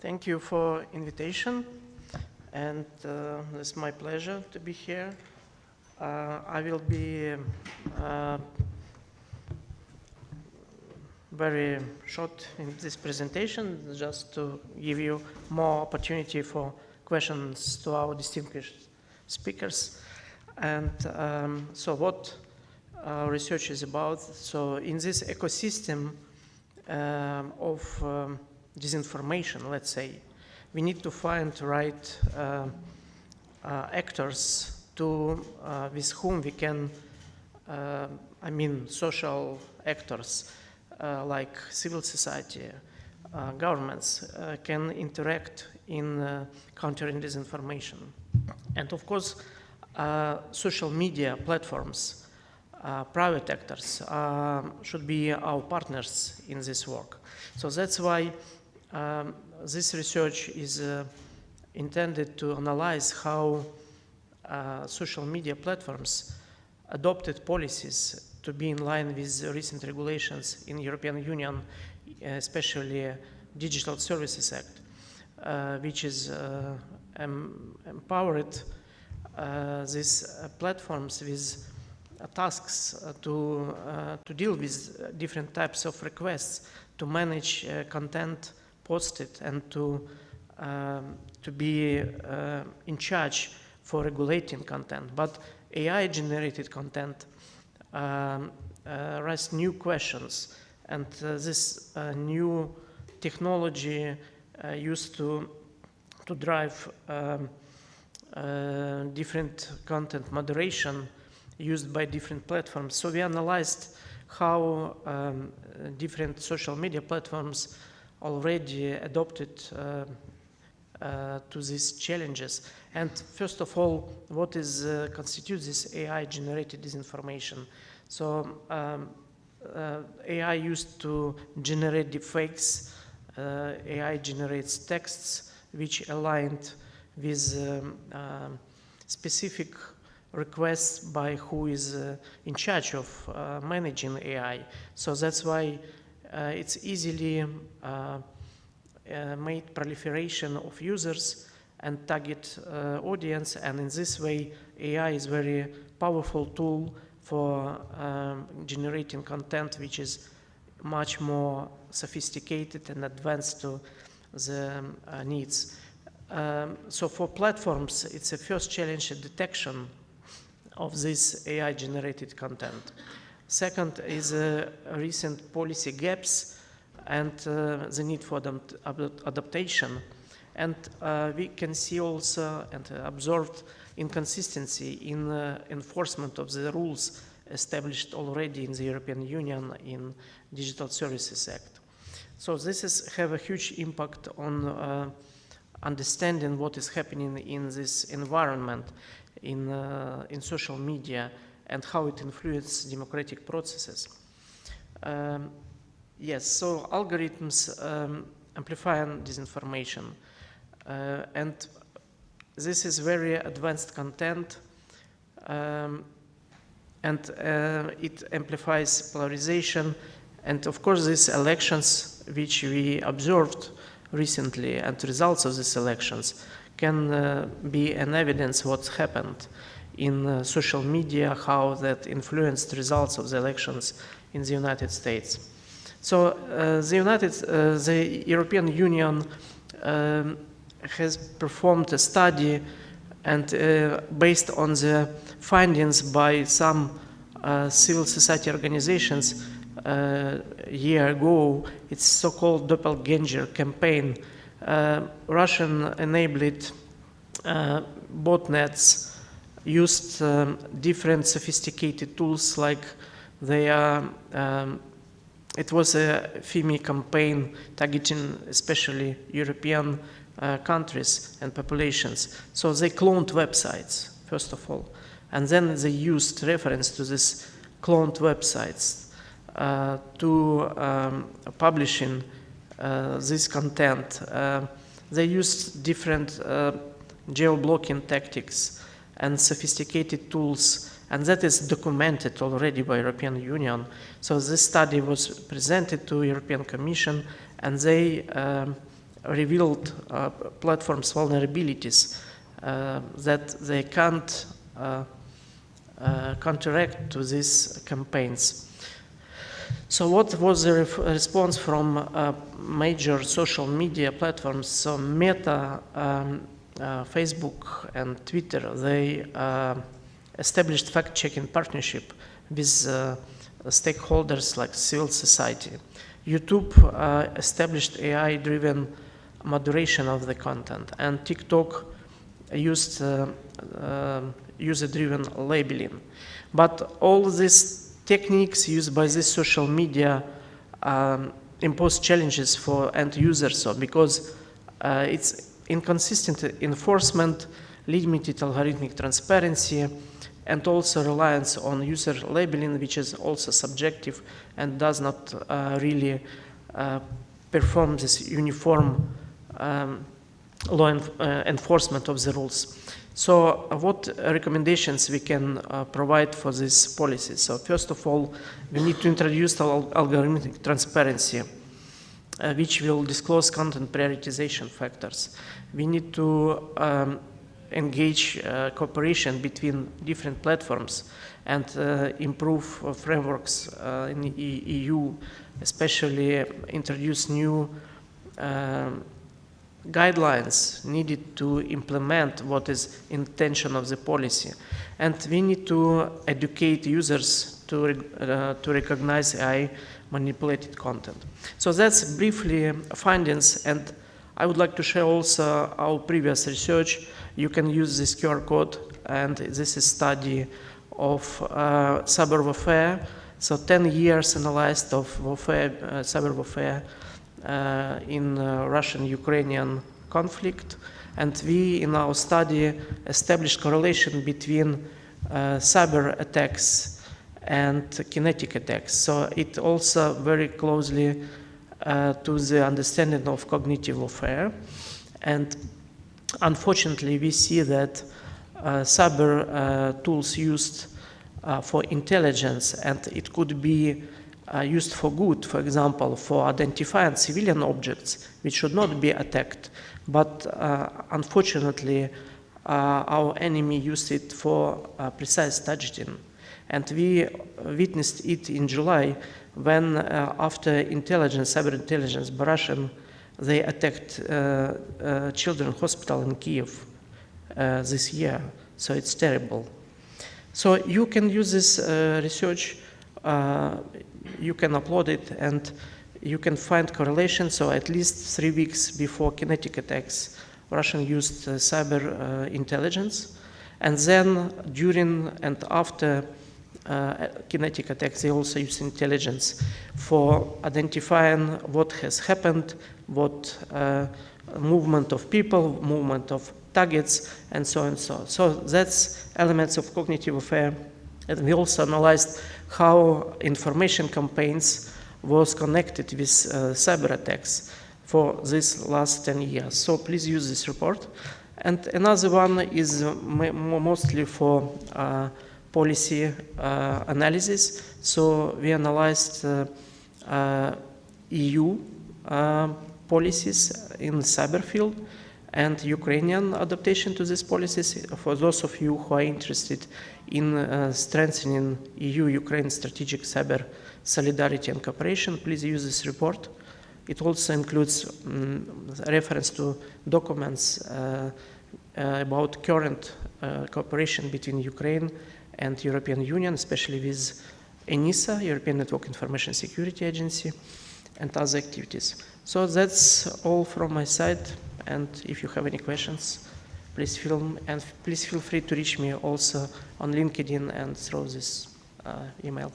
Thank you for invitation, and it's my pleasure to be here. I will be very short in this presentation, just to give you more opportunity for questions to our distinguished speakers. And so what our research is about, so in this ecosystem of disinformation, let's say, we need to find right actors to with whom we can, social actors like civil society, governments can interact in countering disinformation. And of course, social media platforms, private actors should be our partners in this work. So that's why this research is intended to analyze how social media platforms adopted policies to be in line with recent regulations in European Union, especially Digital Services Act, which is empowered these platforms with tasks to deal with different types of requests, to manage content posted, and to be in charge for regulating content. But AI-generated content raises new questions, and this new technology used to drive different content moderation used by different platforms. So we analyzed how different social media platforms already adopted to these challenges. And first of all, what is constitutes this AI-generated disinformation? So AI used to generate deepfakes. AI generates texts which aligned with specific requests by who is in charge of managing AI. So that's why it's easily made proliferation of users and target audience, and in this way AI is very powerful tool for generating content which is much more sophisticated and advanced to the needs. So for platforms, it's a first challenge at detection of this AI-generated content. Second is recent policy gaps and the need for adaptation. And we can see also and observed inconsistency in enforcement of the rules established already in the European Union in Digital Services Act. So this have a huge impact on understanding what is happening in this environment, in social media, and how it influences democratic processes. Yes, so algorithms amplify disinformation, and this is very advanced content, and it amplifies polarization. And of course, these elections, which we observed recently, and results of these elections can be an evidence what happened in social media, how that influenced results of the elections in the United States. So the European Union has performed a study, and based on the findings by some civil society organizations a year ago, it's so-called doppelganger campaign. Russian-enabled botnets used different sophisticated tools, like they are. It was a phishing campaign targeting especially European countries and populations. So they cloned websites, first of all, and then they used reference to these cloned websites to publishing this content. They used different geo-blocking tactics and sophisticated tools, and that is documented already by European Union. So this study was presented to European Commission, and they revealed platforms' vulnerabilities that they can't counteract to these campaigns. So what was the response from major social media platforms? So Meta, Facebook and Twitter, they established fact-checking partnership with stakeholders like civil society. YouTube established AI-driven moderation of the content, and TikTok used user-driven labeling. But all these techniques used by this social media impose challenges for end users, so because it's inconsistent enforcement, limited algorithmic transparency, and also reliance on user labeling, which is also subjective and does not really perform this uniform law enforcement of the rules. So what recommendations we can provide for this policy? So first of all, we need to introduce algorithmic transparency, which will disclose content prioritization factors. We need to engage cooperation between different platforms and improve frameworks in the EU, especially introduce new guidelines needed to implement what is intention of the policy. And we need to educate users to recognize AI manipulated content. So that's briefly findings, and I would like to share also our previous research. You can use this QR code, and this is study of cyber warfare. So 10 years analyzed of warfare, cyber warfare in Russian-Ukrainian conflict. And we, in our study, established correlation between cyber attacks and kinetic attacks. So it also very closely to the understanding of cognitive warfare. And unfortunately, we see that cyber tools used for intelligence, and it could be used for good, for example, for identifying civilian objects which should not be attacked. But unfortunately, our enemy used it for precise targeting. And we witnessed it in July when, after intelligence, cyber intelligence, Russian, they attacked children's hospital in Kiev this year. So it's terrible. So you can use this research, you can upload it, and you can find correlation. So at least 3 weeks before kinetic attacks, Russian used cyber intelligence. And then during and after kinetic attacks, they also used intelligence for identifying what has happened, what movement of people, movement of targets, and so on and so on. So that's elements of cognitive warfare. And we also analyzed how information campaigns was connected with cyber attacks for this last 10 years. So please use this report. And another one is mostly for policy analysis. So we analyzed EU policies in cyber field and Ukrainian adaptation to these policies. For those of you who are interested in strengthening EU-Ukraine strategic cyber solidarity and cooperation, please use this report. It also includes reference to documents about current cooperation between Ukraine and European Union, especially with ENISA, European Network Information Security Agency, and other activities. So that's all from my side, and if you have any questions, please feel free to reach me also on LinkedIn and through this email.